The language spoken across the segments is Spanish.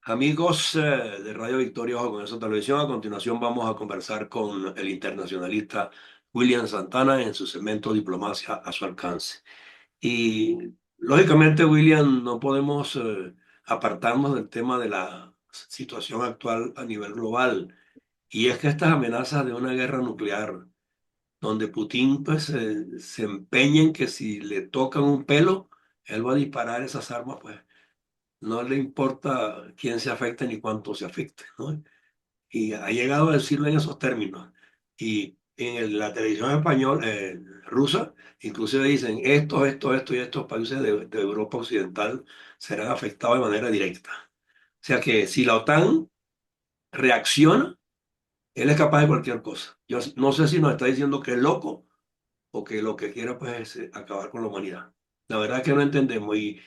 Amigos de Radio Victoria Ojo con esa televisión, a continuación vamos a conversar con el internacionalista William Santana en su segmento Diplomacia a su alcance. Y lógicamente, William, no podemos apartarnos del tema de la situación actual a nivel global. Y es que estas amenazas de una guerra nuclear, donde Putin pues, se empeña en que si le tocan un pelo, él va a disparar esas armas, pues no le importa quién se afecte ni cuánto se afecte, ¿no? Y ha llegado a decirlo en esos términos. Y en la televisión española, rusa, inclusive dicen esto y estos países de Europa Occidental serán afectados de manera directa. O sea que si la OTAN reacciona, él es capaz de cualquier cosa. Yo no sé si nos está diciendo que es loco o que lo que quiera pues es acabar con la humanidad. La verdad es que no entendemos. Y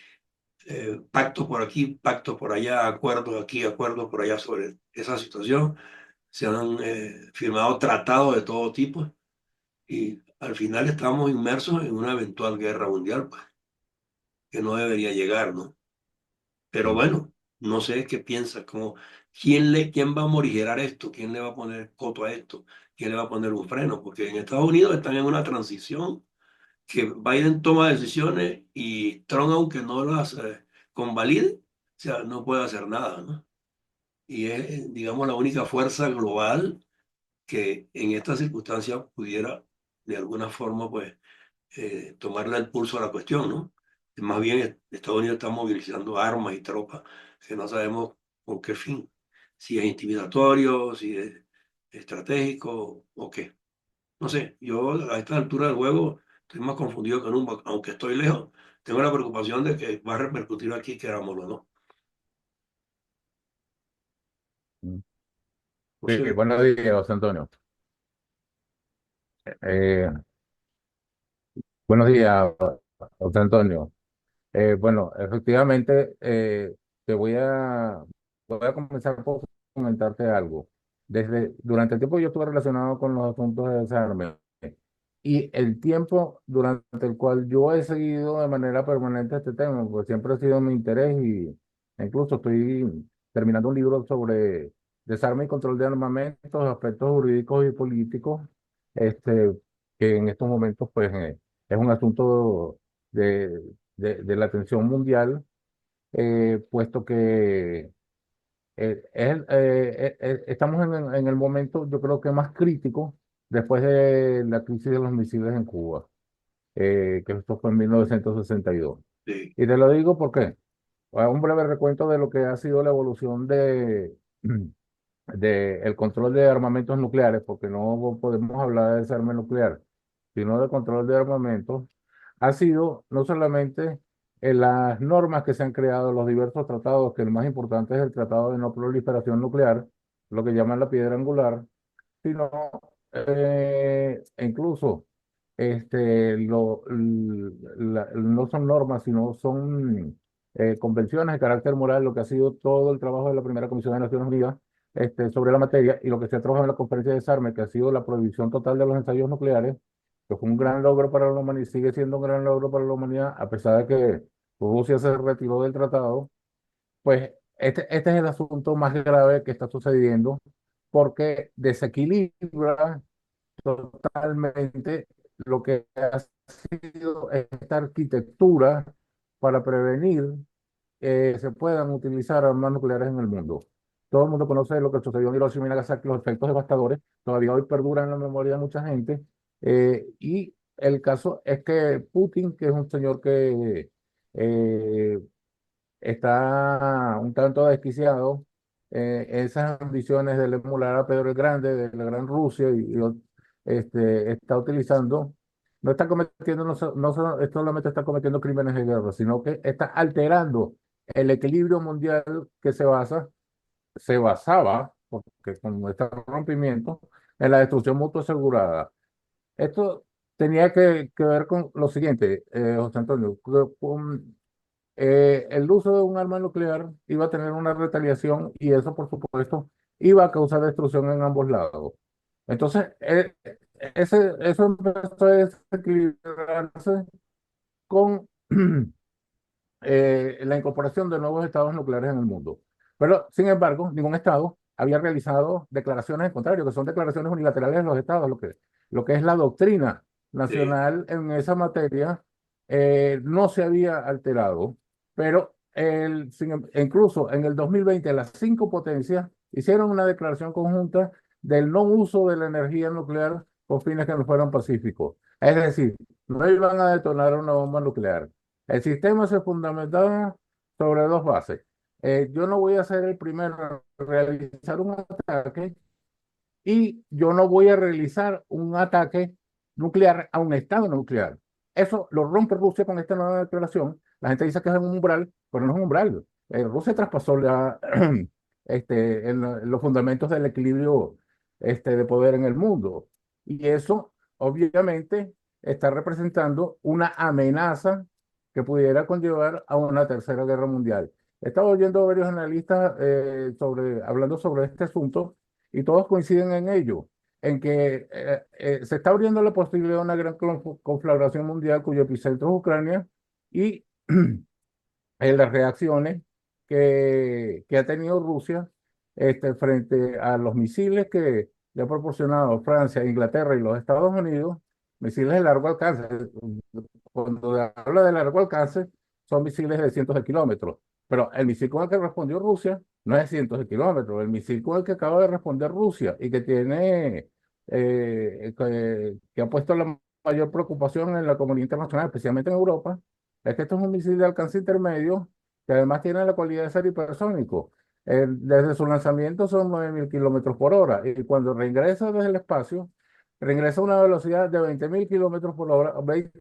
pactos por aquí, pactos por allá, acuerdos aquí, acuerdos por allá sobre esa situación. Se han firmado tratados de todo tipo y al final estamos inmersos en una eventual guerra mundial, pues, que no debería llegar, ¿no? Pero Mm. bueno, no sé qué piensas, como, quién va a morigerar esto? ¿Quién le va a poner coto a esto? ¿Quién le va a poner un freno? Porque en Estados Unidos están en una transición que Biden toma decisiones y Trump, aunque no las convalide, o sea, no puede hacer nada, ¿no? Y es, digamos, la única fuerza global que en estas circunstancias pudiera, de alguna forma, pues, tomarle el pulso a la cuestión, ¿no? Más bien, Estados Unidos está movilizando armas y tropas que no sabemos con qué fin, si es intimidatorio, si es estratégico o qué. No sé, yo a esta altura del juego estoy más confundido que nunca, aunque estoy lejos, tengo la preocupación de que va a repercutir aquí, querámoslo, ¿no? Mm. No Sí, sé, buenos días, José Antonio. Eh, Buenos días, José Antonio. Bueno, efectivamente, voy a comenzar por comentarte algo. Durante el tiempo yo estuve relacionado con los asuntos de desarme y el tiempo durante el cual yo he seguido de manera permanente este tema, pues siempre ha sido mi interés y incluso estoy terminando un libro sobre desarme y control de armamentos, aspectos jurídicos y políticos, este, que en estos momentos pues es un asunto de, de la atención mundial, puesto que estamos en el momento, yo creo que más crítico después de la crisis de los misiles en Cuba, que esto fue en 1962. sí, Y te lo digo porque un breve recuento de lo que ha sido la evolución de el control de armamentos nucleares, porque no podemos hablar de desarme nuclear, sino de control de armamentos, ha sido no solamente en las normas que se han creado, los diversos tratados, que el más importante es el Tratado de No Proliferación Nuclear, lo que llaman la piedra angular, sino incluso no son normas, sino son convenciones de carácter moral, lo que ha sido todo el trabajo de la primera Comisión de Naciones Unidas sobre la materia y lo que se ha trabajado en la conferencia de desarme, que ha sido la prohibición total de los ensayos nucleares, que fue un gran logro para la humanidad y sigue siendo un gran logro para la humanidad, a pesar de que Rusia se retiró del tratado. Pues este es el asunto más grave que está sucediendo porque desequilibra totalmente lo que ha sido esta arquitectura para prevenir que se puedan utilizar armas nucleares en el mundo. Todo el mundo conoce lo que sucedió en Hiroshima y Nagasaki, los efectos devastadores, todavía hoy perduran en la memoria de mucha gente. Y el caso es que Putin, que es un señor que eh, está un tanto desquiciado, esas ambiciones de emular a Pedro el Grande, de la Gran Rusia, está utilizando, no está cometiendo, es solamente está cometiendo crímenes de guerra, sino que está alterando el equilibrio mundial que se basaba, porque con este rompimiento, en la destrucción mutua asegurada. Esto tenía que ver con lo siguiente, José Antonio, el uso de un arma nuclear iba a tener una retaliación y eso, por supuesto, iba a causar destrucción en ambos lados. Entonces, eso empezó a desequilibrarse con la incorporación de nuevos estados nucleares en el mundo. Pero, sin embargo, ningún Estado había realizado declaraciones en contrario, que son declaraciones unilaterales de los Estados, lo que es la doctrina Sí, nacional en esa materia no se había alterado, pero incluso en el 2020 las cinco potencias hicieron una declaración conjunta del no uso de la energía nuclear con fines que no fueran pacíficos. Es decir, no iban a detonar una bomba nuclear. El sistema se fundamentaba sobre dos bases. Yo no voy a ser el primero a realizar un ataque y yo no voy a realizar un ataque nuclear a un estado nuclear. Eso lo rompe Rusia con esta nueva declaración. La gente dice que es un umbral, pero no es un umbral. Rusia traspasó los fundamentos del equilibrio de poder en el mundo. Y eso, obviamente, está representando una amenaza que pudiera conllevar a una tercera guerra mundial. He estado oyendo a varios analistas hablando sobre este asunto y todos coinciden en ello, en que se está abriendo la posibilidad de una gran conflagración mundial cuyo epicentro es Ucrania y en las reacciones que ha tenido Rusia frente a los misiles que le ha proporcionado Francia, Inglaterra y los Estados Unidos, misiles de largo alcance. Cuando habla de largo alcance, son misiles de cientos de kilómetros. Pero el misil con el que respondió Rusia no es de cientos de kilómetros. El misil con el que acaba de responder Rusia y que que ha puesto la mayor preocupación en la comunidad internacional, especialmente en Europa, es que esto es un misil de alcance intermedio que además tiene la cualidad de ser hipersónico. Desde su lanzamiento son 9.000 kilómetros por hora y cuando regresa desde el espacio, regresa a una velocidad de 20.000 kilómetros por hora, 20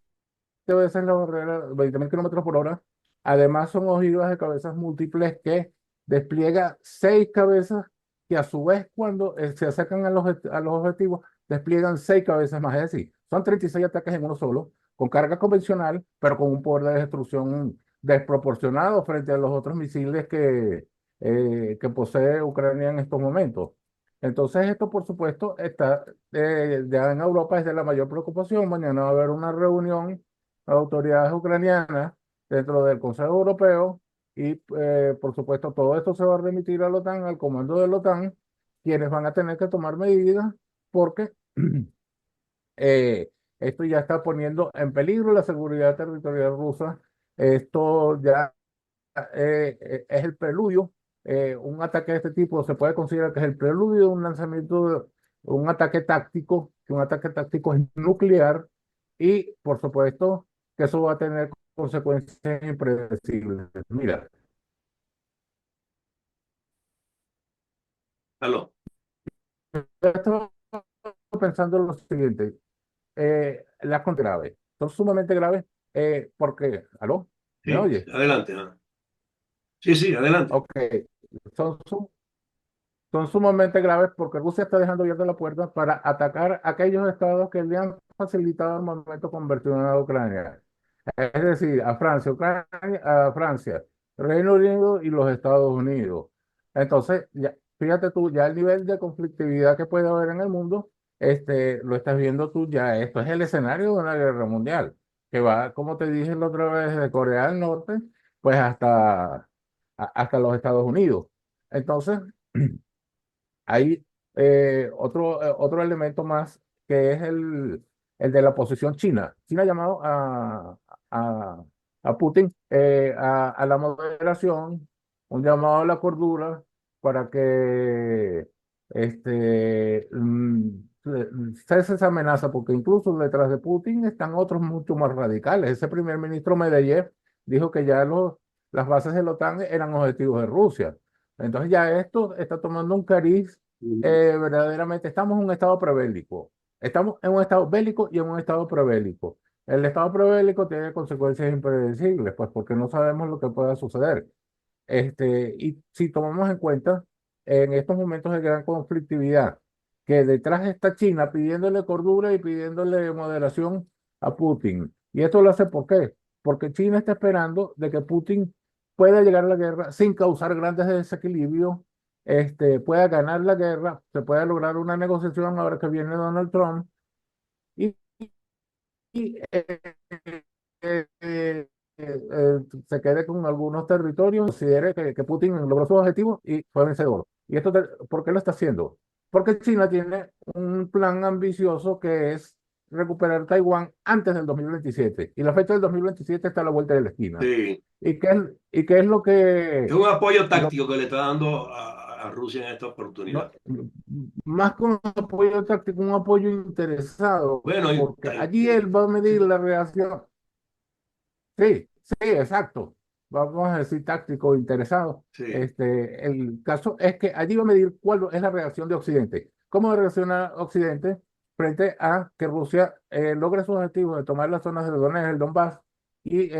veces la barrera, 20.000 kilómetros por hora. Además son ojivas de cabezas múltiples que despliega seis cabezas que a su vez cuando se acercan a los objetivos despliegan seis cabezas más. Es decir, son 36 ataques en uno solo, con carga convencional, pero con un poder de destrucción desproporcionado frente a los otros misiles que posee Ucrania en estos momentos. Entonces esto, por supuesto, está ya en Europa es de la mayor preocupación. Mañana va a haber una reunión autoridades ucranianas dentro del Consejo Europeo y, por supuesto, todo esto se va a remitir a la OTAN, al comando de la OTAN, quienes van a tener que tomar medidas porque esto ya está poniendo en peligro la seguridad territorial rusa. Esto ya es el preludio. Un ataque de este tipo se puede considerar que es el preludio de un lanzamiento, de un ataque táctico, que un ataque táctico es nuclear y, por supuesto, que eso va a tener consecuencias impredecibles. Mira, aló. yo estaba pensando en lo siguiente, las graves, son sumamente graves porque, ¿aló? ¿Me Sí, oye? adelante. Ah. Sí, sí, adelante. Ok, son, son sumamente graves porque Rusia está dejando abierta la puerta para atacar a aquellos estados que le han facilitado el momento convertido a Ucrania. Es decir, a Francia, Reino Unido y los Estados Unidos. Entonces, fíjate tú, ya el nivel de conflictividad que puede haber en el mundo, lo estás viendo tú ya. Esto es el escenario de una guerra mundial, que va, como te dije la otra vez, de Corea del Norte, pues hasta los Estados Unidos. Entonces, hay otro elemento más que es el de la posición china. China ha llamado a, a Putin a la moderación, un llamado a la cordura para que cese esa amenaza, porque incluso detrás de Putin están otros mucho más radicales. Ese primer ministro Medvedev dijo que ya las bases de la OTAN eran objetivos de Rusia. Entonces ya esto está tomando un cariz verdaderamente. Estamos en un estado prebélico. Estamos en un estado bélico y en un estado prebélico. El estado prebélico tiene consecuencias impredecibles, pues porque no sabemos lo que pueda suceder. Y si tomamos en cuenta en estos momentos de gran conflictividad, que detrás está China pidiéndole cordura y pidiéndole moderación a Putin. ¿Y esto lo hace por qué? Porque China está esperando de que Putin pueda llegar a la guerra sin causar grandes desequilibrios, pueda ganar la guerra, se pueda lograr una negociación ahora que viene Donald Trump y, y, eh, se quede con algunos territorios, considere que Putin logró sus objetivos y fue vencedor. ¿Y esto por qué lo está haciendo? Porque China tiene un plan ambicioso que es recuperar Taiwán antes del 2027. Y la fecha del 2027 está a la vuelta de la esquina. Sí. Y qué es Es un apoyo lo táctico que le está dando a Rusia en esta no, oportunidad. más que un apoyo táctico, un apoyo interesado? Bueno, Porque allí él va a medir la reacción. Sí, sí, exacto. Vamos a decir táctico interesado. sí, El caso es que allí va a medir cuál es la reacción de Occidente. ¿Cómo reacciona Occidente frente a que Rusia logre sus objetivos de tomar las zonas de Donetsk, el Donbass, y,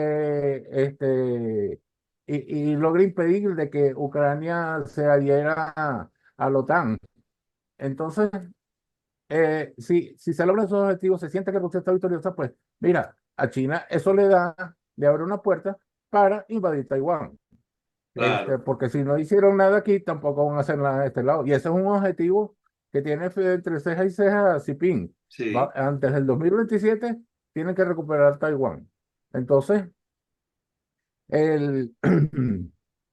y logre impedir de que Ucrania se adhiera a la OTAN? Entonces, si se logran esos objetivos, se siente que Rusia está victoriosa, pues mira, a China eso le abre una puerta para invadir Taiwán. claro, Porque si no hicieron nada aquí, tampoco van a hacer nada de este lado. Y ese es un objetivo que tiene entre ceja y ceja Xi Jinping. sí, Antes del 2027 tienen que recuperar Taiwán. Entonces, el,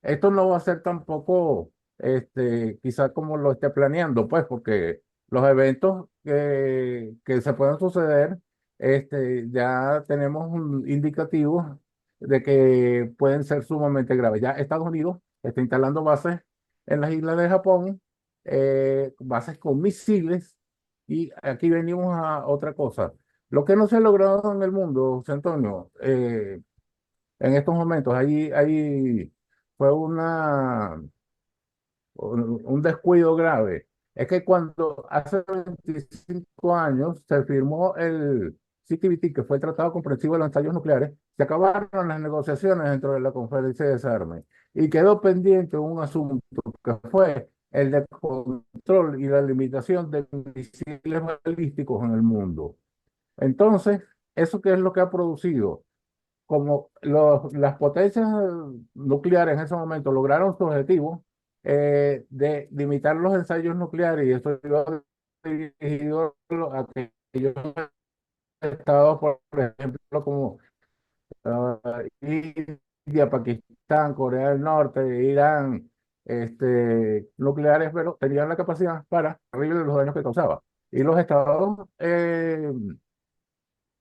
esto no va a ser tampoco quizás como lo esté planeando, pues, porque los eventos que se puedan suceder, ya tenemos un indicativo de que pueden ser sumamente graves. Ya Estados Unidos está instalando bases en las islas de Japón, bases con misiles, y aquí venimos a otra cosa. Lo que no se ha logrado en el mundo, José Antonio, en estos momentos, ahí fue un descuido grave. Es que cuando hace 25 años se firmó el CTBT, que fue el Tratado Comprensivo de los Ensayos Nucleares, se acabaron las negociaciones dentro de la conferencia de desarme y quedó pendiente un asunto que fue el de control y la limitación de misiles balísticos en el mundo. Entonces, ¿eso qué es lo que ha producido? Como las potencias nucleares en ese momento lograron su objetivo de limitar los ensayos nucleares, y esto iba dirigido a aquellos estados, por ejemplo, como India, Pakistán, Corea del Norte, Irán, nucleares, pero tenían la capacidad para arreglar los daños que causaba. Y los estados vamos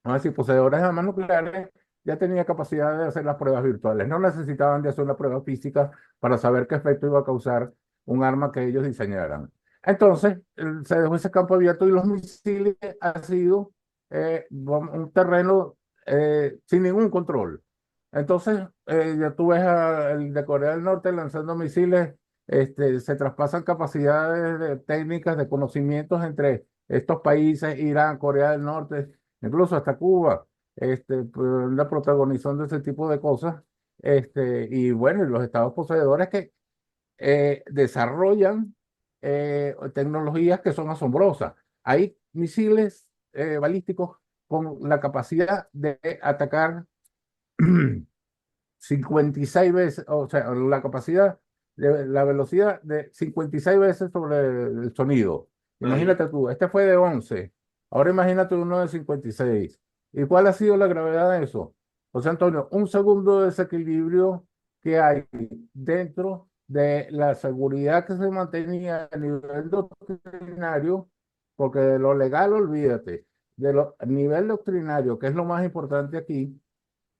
a decir, poseedores de armas nucleares ya tenían capacidad de hacer las pruebas virtuales. No necesitaban de hacer una prueba física para saber qué efecto iba a causar un arma que ellos diseñaran. Entonces, se dejó ese campo abierto y los misiles ha sido un terreno sin ningún control. Entonces, ya tú ves el de Corea del Norte lanzando misiles, se traspasan capacidades técnicas de conocimientos entre estos países, Irán, Corea del Norte, incluso hasta Cuba, pues, la protagonizando ese tipo de cosas. Y bueno, y los estados poseedores que desarrollan tecnologías que son asombrosas. Hay misiles balísticos con la capacidad de atacar 56 veces, o sea, la capacidad de la velocidad de 56 veces sobre el sonido. imagínate. Imagínate tú, este fue de 11, ahora imagínate uno de 56. ¿Y cuál ha sido la gravedad de eso? José Antonio, un segundo de desequilibrio que hay dentro de la seguridad que se mantenía a nivel doctrinario, porque de lo legal, olvídate, a nivel doctrinario, que es lo más importante aquí.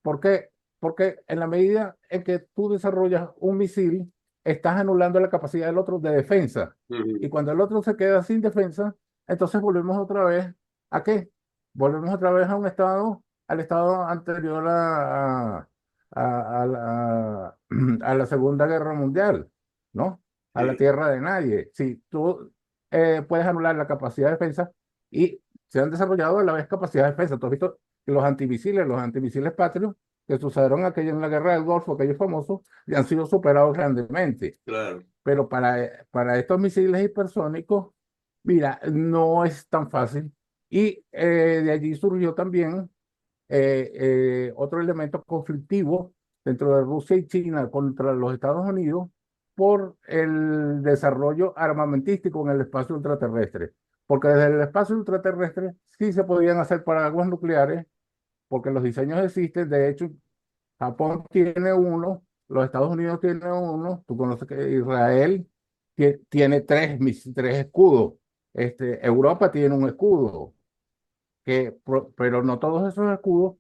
¿Por qué? Porque en la medida en que tú desarrollas un misil, estás anulando la capacidad del otro de defensa. Ujú. Y cuando el otro se queda sin defensa, entonces volvemos otra vez ¿a qué? Volvemos otra vez a un estado, al estado anterior a la Segunda Guerra Mundial, ¿no? A la Sí, tierra de nadie. Si tú puedes anular la capacidad de defensa y se han desarrollado a la vez capacidad de defensa. Tú has visto que los antimisiles Patriot, que sucedieron aquello en la guerra del Golfo, aquellos famosos, y han sido superados grandemente. claro. Pero para estos misiles hipersónicos, mira, no es tan fácil. Y de allí surgió también otro elemento conflictivo dentro de Rusia y China contra los Estados Unidos por el desarrollo armamentístico en el espacio ultraterrestre. Porque desde el espacio ultraterrestre sí se podían hacer paraguas nucleares, porque los diseños existen. De hecho, Japón tiene uno, los Estados Unidos tienen uno, tú conoces que Israel tiene tres escudos, Europa tiene un escudo, pero no todos esos escudos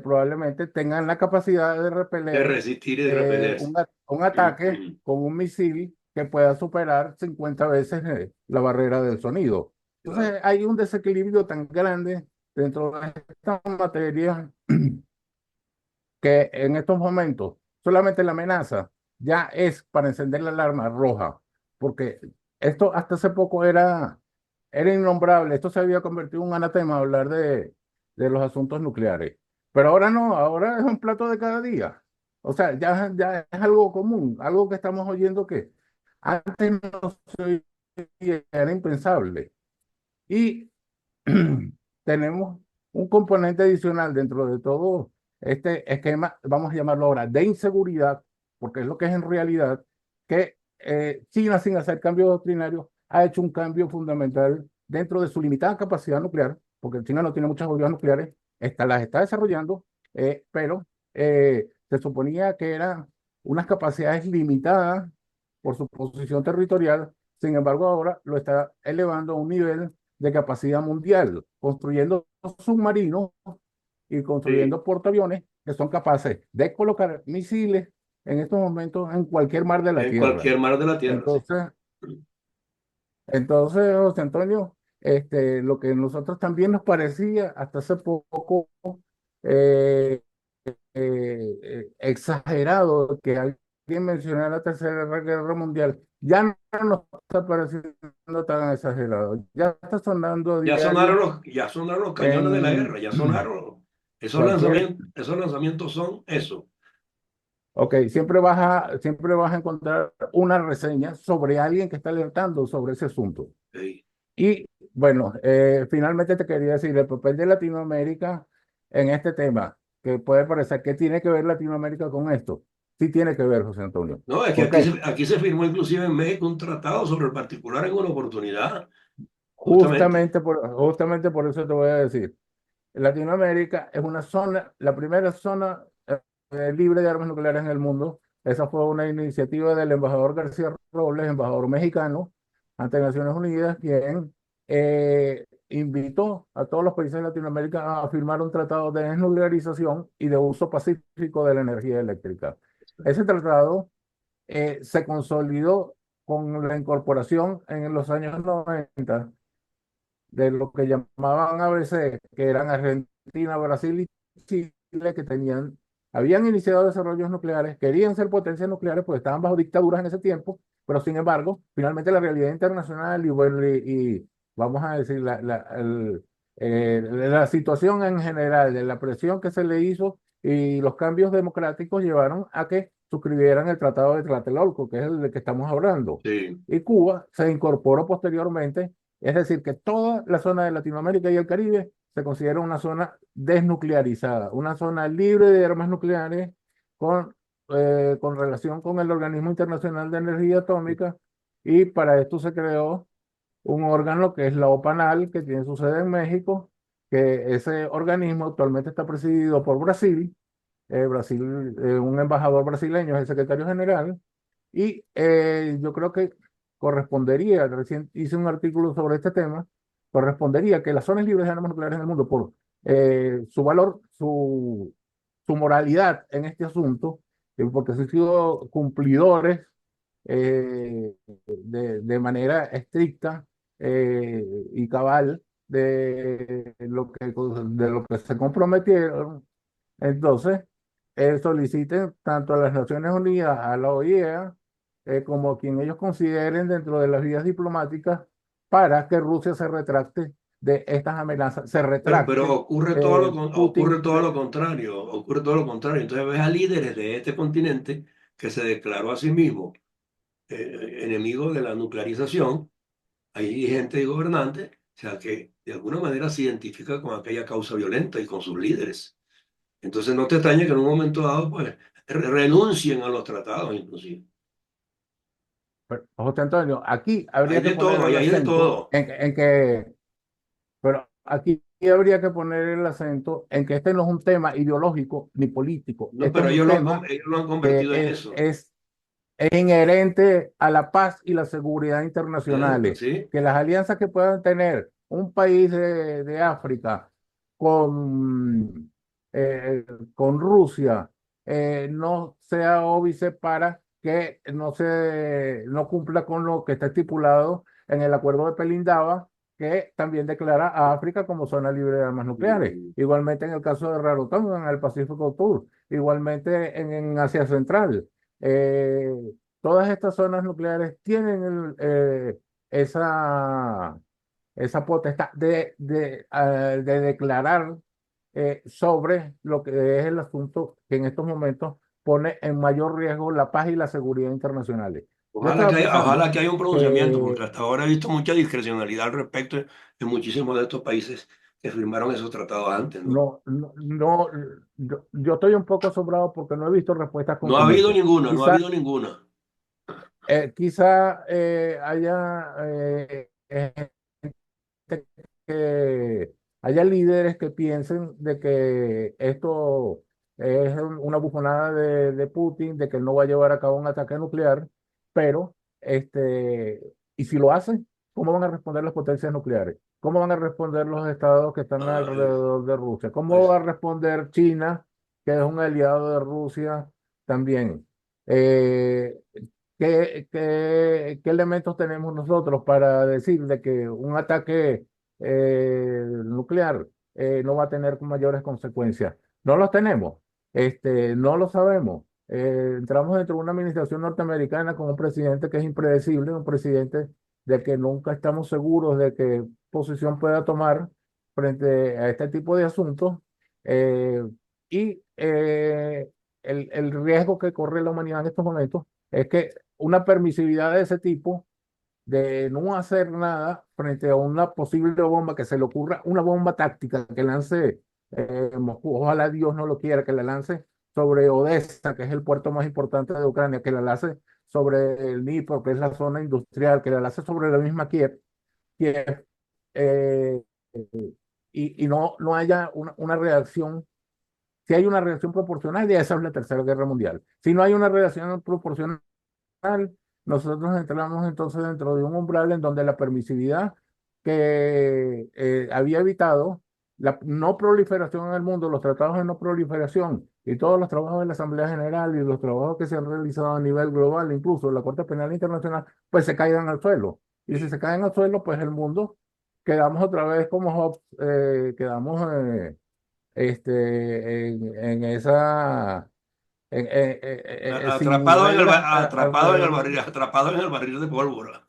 probablemente tengan la capacidad de De repeler resistir y de repelerse. un ataque con un misil que pueda superar 50 veces la barrera del sonido. Claro. Entonces hay un desequilibrio tan grande dentro de esta materia que en estos momentos solamente la amenaza ya es para encender la alarma roja, porque esto hasta hace poco era innombrable, esto se había convertido en un anatema hablar de los asuntos nucleares, pero ahora no, ahora es un plato de cada día. O sea, ya es algo común, algo que estamos oyendo que antes no se oía, era impensable. Y tenemos un componente adicional dentro de todo este esquema, vamos a llamarlo ahora, de inseguridad, porque es lo que es en realidad, que China, sin hacer cambios doctrinarios, ha hecho un cambio fundamental dentro de su limitada capacidad nuclear, porque China no tiene muchas bombas nucleares, las está desarrollando, pero se suponía que eran unas capacidades limitadas por su posición territorial. Sin embargo, ahora lo está elevando a un nivel de capacidad mundial, construyendo submarinos y Sí, construyendo portaaviones que son capaces de colocar misiles en estos momentos en cualquier mar de la en Tierra. cualquier mar de la tierra, sí. Entonces, José Antonio, lo que a nosotros también nos parecía hasta hace poco eh, exagerado que alguien mencionara la Tercera Guerra Mundial, ya no nos está pareciendo tan exagerado. Ya está sonando a diario Ya sonaron los cañones de la en guerra, ya sonaron. cualquier. Esos lanzamientos son eso. Ok, siempre vas a encontrar una reseña sobre alguien que está alertando sobre ese asunto. Sí. Y bueno, finalmente te quería decir el papel de Latinoamérica en este tema, que puede parecer que tiene que ver Latinoamérica con esto. Sí tiene que ver, José Antonio. No, es que ¿Por qué? aquí se firmó inclusive en México un tratado sobre el particular en una oportunidad, justamente. Justamente por eso te voy a decir. Latinoamérica es una zona, la primera zona libre de armas nucleares en el mundo. Esa fue una iniciativa del embajador García Robles, embajador mexicano ante Naciones Unidas, quien invitó a todos los países de Latinoamérica a firmar un tratado de desnuclearización y de uso pacífico de la energía eléctrica. Ese tratado se consolidó con la incorporación en los años 90 de lo que llamaban ABC, que eran Argentina, Brasil y Chile, que habían iniciado desarrollos nucleares, querían ser potencias nucleares, pues estaban bajo dictaduras en ese tiempo, pero sin embargo, finalmente la realidad internacional y, bueno, y vamos a decir, la situación en general, de la presión que se le hizo y los cambios democráticos llevaron a que suscribieran el Tratado de Tlatelolco, que es el de que estamos hablando. Sí, Y Cuba se incorporó posteriormente, es decir, que toda la zona de Latinoamérica y el Caribe se considera una zona desnuclearizada, una zona libre de armas nucleares con relación con el Organismo Internacional de Energía Atómica, y para esto se creó un órgano que es la OPANAL, que tiene su sede en México, que ese organismo actualmente está presidido por Brasil. Un embajador brasileño es el secretario general, y yo creo que correspondería, recién hice un artículo sobre este tema, correspondería que las zonas libres de armas nucleares en el mundo, por su valor, su moralidad en este asunto, porque han sido cumplidores de manera estricta y cabal de lo que se comprometieron. Entonces, soliciten tanto a las Naciones Unidas, a la OIEA, como a quien ellos consideren dentro de las vías diplomáticas para que Rusia se retracte de estas amenazas, se pero retracte ocurre Putin todo lo contrario, ocurre todo lo contrario. Entonces ves a líderes de este continente que se declaró a sí mismo enemigo de la nuclearización. Hay gente y gobernantes, o sea, que de alguna manera se identifica con aquella causa violenta y con sus líderes. Entonces no te extraña que en un momento dado, pues, renuncien a los tratados, inclusive. Pero, José Antonio, aquí Hay habría que de poner todo, y el hay de acento todo. pero aquí habría que poner el acento en que este no es un tema ideológico ni político, No, este es pero un tema ellos lo han que convertido en eso. es inherente a la paz y la seguridad internacionales, ¿Sí? que las alianzas que puedan tener un país de África con, con Rusia no sea óbice para que no cumpla con lo que está estipulado en el acuerdo de Pelindaba, que también declara a África como zona libre de armas nucleares. Mm. Igualmente en el caso de Rarotonga, en el Pacífico Sur, igualmente en Asia Central. Eh, Todas estas zonas nucleares tienen esa, esa potestad de declarar sobre lo que es el asunto que en estos momentos pone en mayor riesgo la paz y la seguridad internacionales. Yo estaba Ojalá pensando que haya un pronunciamiento, porque que hasta ahora he visto mucha discrecionalidad al respecto en muchísimos de estos países que firmaron esos tratados antes, ¿no? yo estoy un poco asombrado porque no he visto respuestas No ha habido contundentes. ninguna, no ha Quizá habido ninguna. haya que haya líderes que piensen de que esto es una bufonada de Putin, de que él no va a llevar a cabo un ataque nuclear, pero y si lo hacen, ¿cómo van a responder las potencias nucleares? ¿Cómo van a responder los estados que están Ay, alrededor de Rusia? ¿Cómo pues, va a responder China, que es un aliado de Rusia también? Eh, ¿qué elementos tenemos nosotros para decir de que un ataque nuclear no va a tener mayores consecuencias? No los tenemos, no lo sabemos. Entramos dentro de una administración norteamericana con un presidente que es impredecible, un presidente de que nunca estamos seguros de qué posición pueda tomar frente a este tipo de asuntos. eh, y el riesgo que corre la humanidad en estos momentos es que una permisividad de ese tipo, de no hacer nada frente a una posible bomba que se le ocurra, una bomba táctica que lance Moscú, ojalá Dios no lo quiera, que la lance sobre Odessa, que es el puerto más importante de Ucrania, que la lance sobre el Dnipro, que es la zona industrial, que la lance sobre la misma Kiev eh, y no haya una reacción. Si hay una reacción proporcional, ya esa es la Tercera Guerra Mundial. Si no hay una reacción proporcional, nosotros entramos entonces dentro de un umbral en donde la permisividad que había evitado la no proliferación en el mundo, los tratados de no proliferación y todos los trabajos de la Asamblea General y los trabajos que se han realizado a nivel global, incluso la Corte Penal Internacional, pues se caigan al suelo. Y si sí. se caen al suelo, pues el mundo quedamos otra vez como Hobbes, quedamos en esa sin reglas Atrapado en el barril de pólvora.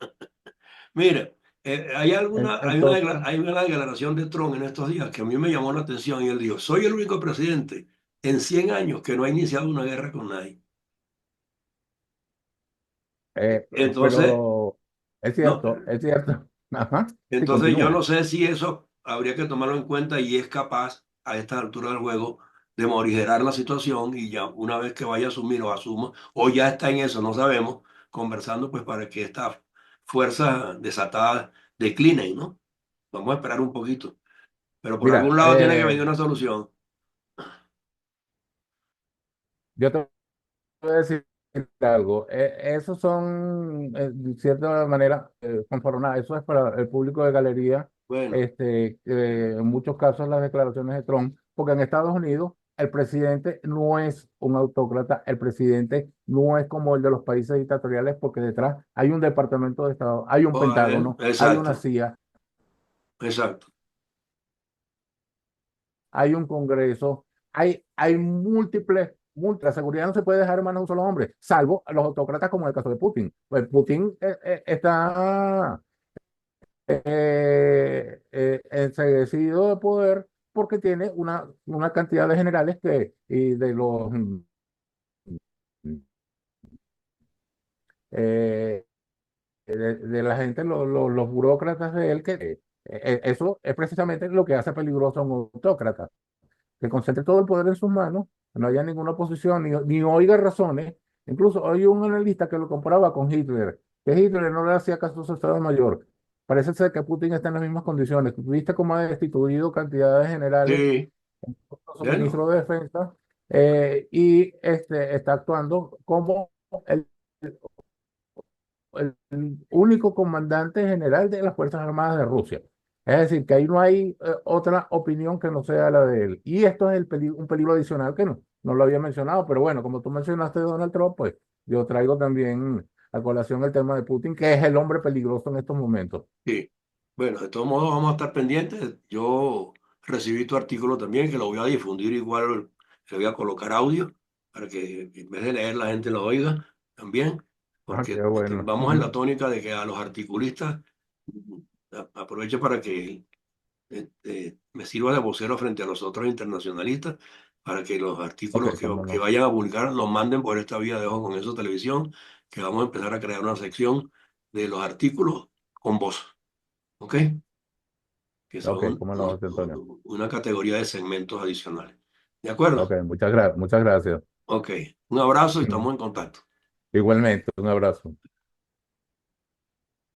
Mira, entonces, hay una declaración de Trump en estos días que a mí me llamó la atención y él dijo, soy el único presidente en 100 años que no ha iniciado una guerra con nadie. eh, Entonces, pero no, es cierto. Ajá, sí, entonces yo no continúa. sé si eso habría que tomarlo en cuenta y es capaz a esta altura del juego de morigerar la situación y ya una vez que vaya a asumir o asuma, o ya está en eso, no sabemos, conversando pues para que esta fuerza desatada decline, ¿no? Vamos a esperar un poquito, pero por algún Mira, lado tiene que venir una solución. yo te voy a decir algo. Esos son, de cierta manera, fanfarronadas. Eso es para el público de galería. Bueno, En muchos casos las declaraciones de Trump, porque en Estados Unidos el presidente no es un autócrata, el presidente no es como el de los países dictatoriales, porque detrás hay un departamento de Estado, hay un Pentágono, hay una exacto, CIA, exacto. hay un Congreso, hay múltiples. La seguridad no se puede dejar en manos de un solo hombre, salvo a los autócratas como en el caso de Putin. Pues Putin está enseguecido de poder porque tiene una cantidad de generales y eh, de la gente, los burócratas de él, eso es precisamente lo que hace peligroso a un autócrata, que concentre todo el poder en sus manos, no haya ninguna oposición, ni oiga razones. Incluso hay un analista que lo comparaba con Hitler, que Hitler no le hacía caso a su Estado Mayor. parece ser que Putin está en las mismas condiciones. Viste cómo ha destituido cantidades generales Sí, en su bueno, ministro de Defensa, y está actuando como el, el único comandante general de las Fuerzas Armadas de Rusia. Es decir, que ahí no hay otra opinión que no sea la de él. Y esto es un peligro adicional que no lo había mencionado, pero bueno, como tú mencionaste de Donald Trump, pues yo traigo también a colación el tema de Putin, que es el hombre peligroso en estos momentos. sí. Bueno, de todos modos vamos a estar pendientes. Yo recibí tu artículo también, que lo voy a difundir igual, le voy a colocar audio para que en vez de leer la gente lo oiga también, Ah, qué porque bueno. vamos en la tónica de que a los articulistas aprovecho para que me sirva de vocero frente a los otros internacionalistas para que los Ok, artículos cómo que no. vayan a publicar los manden por esta vía de Ojo con Eso Televisión, que vamos a empezar a crear una sección de los artículos con voz, ¿ok? Que Ok, son cómo no, José Antonio. una categoría de segmentos adicionales. ¿De Ok, acuerdo? muchas gracias. Ok. Un abrazo y estamos en contacto. Igualmente, un abrazo.